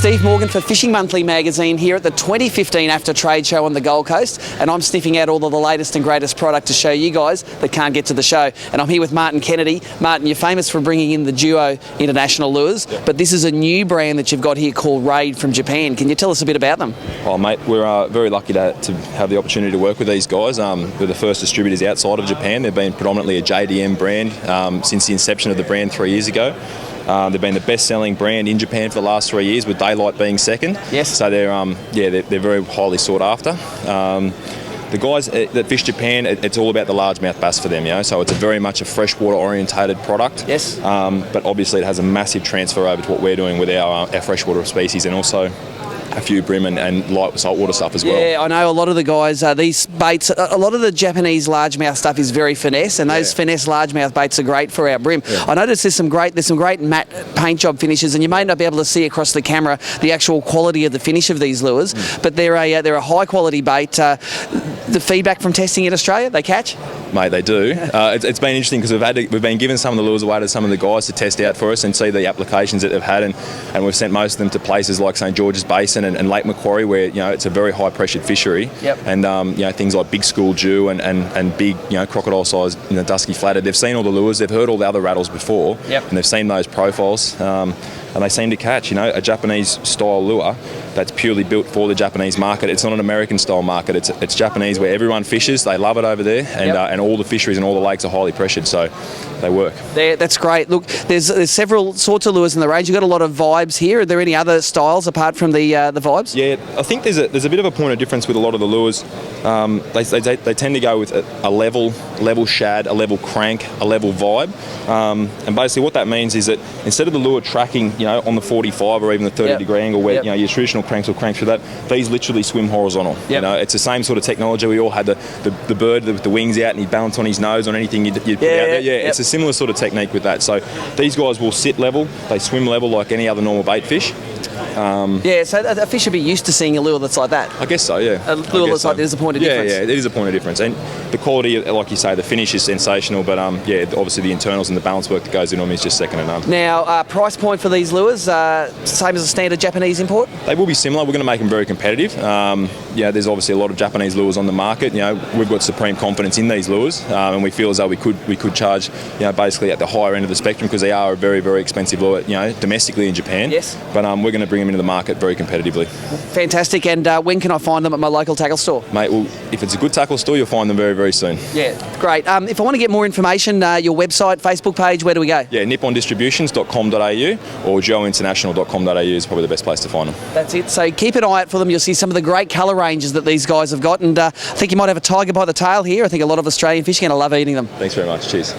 Steve Morgan for Fishing Monthly magazine here at the 2015 AFTA Trade Show on the Gold Coast, and I'm sniffing out all of the latest and greatest product to show you guys that can't get to the show. And I'm here with Martin Kennedy. Martin, you're famous for bringing in the Duo International lures, but this is a new brand that you've got here called Raid from Japan. Can you tell us a bit about them? Oh mate, we're very lucky to have the opportunity to work with these guys. We're the first distributors outside of Japan. They've been predominantly a JDM brand since the inception of the brand 3 years ago. They've been the best-selling brand in Japan for the last 3 years, with Daylight being second. Yes. So they're very highly sought after. The guys that fish Japan, it's all about the largemouth bass for them, you know. So it's very much a freshwater orientated product. Yes. But obviously it has a massive transfer over to what we're doing with our freshwater species, and also a few brim and light saltwater stuff as well. Yeah, I know a lot of the guys, these baits, a lot of the Japanese largemouth stuff is very finesse, and those finesse largemouth baits are great for our brim. Yeah. I noticed there's some great matte paint job finishes, and you may not be able to see across the camera the actual quality of the finish of these lures, but they're a high quality bait. The feedback from testing in Australia, they catch? Mate, they do. It's been interesting because we've been given some of the lures away to some of the guys to test out for us and see the applications that they've had, and we've sent most of them to places like St George's Basin and Lake Macquarie, where it's a very high pressured fishery. Yep. And things like big school Jew and big crocodile sized dusky flathead. They've seen all the lures, they've heard all the other rattles before, and they've seen those profiles. And they seem to catch, a Japanese style lure that's purely built for the Japanese market. It's not an American style market. It's Japanese, where everyone fishes. They love it over there, and all the fisheries and all the lakes are highly pressured, so they work. That's great. Look, there's several sorts of lures in the range. You've got a lot of vibes here. Are there any other styles apart from the vibes? Yeah, I think there's a bit of a point of difference with a lot of the lures. They tend to go with a level shad, a level crank, a level vibe, and basically what that means is that instead of the lure tracking on the 45 or even the 30 degree angle where your traditional cranks will crank through that, these literally swim horizontal. It's the same sort of technology. We all had the bird with the wings out and he'd balance on his nose on anything you'd put out there. It's a similar sort of technique with that. So these guys will sit level, they swim level like any other normal bait fish. So a fish should be used to seeing a lure that's like that. I guess so, yeah. A lure that's like that is a point of difference. Yeah, it is a point of difference. And the quality, like you say, the finish is sensational, but obviously the internals and the balance work that goes into them is just second to none. Now, price point for these lures, same as a standard Japanese import? They will be similar. We're going to make them very competitive. There's obviously a lot of Japanese lures on the market. We've got supreme confidence in these lures, and we feel as though we could charge, basically at the higher end of the spectrum, because they are a very, very expensive lure, domestically in Japan. Yes. But we're going to bring them into the market very competitively. Fantastic. And when can I find them at my local tackle store? Mate, well, if it's a good tackle store, you'll find them very, very soon. Yeah, great. If I want to get more information, your website, Facebook page, where do we go? Yeah, nippondistributions.com.au or joeinternational.com.au is probably the best place to find them. That's it. So keep an eye out for them. You'll see some of the great colour ranges that these guys have got, and I think you might have a tiger by the tail here. I think a lot of Australian fish are going to love eating them. Thanks very much. Cheers.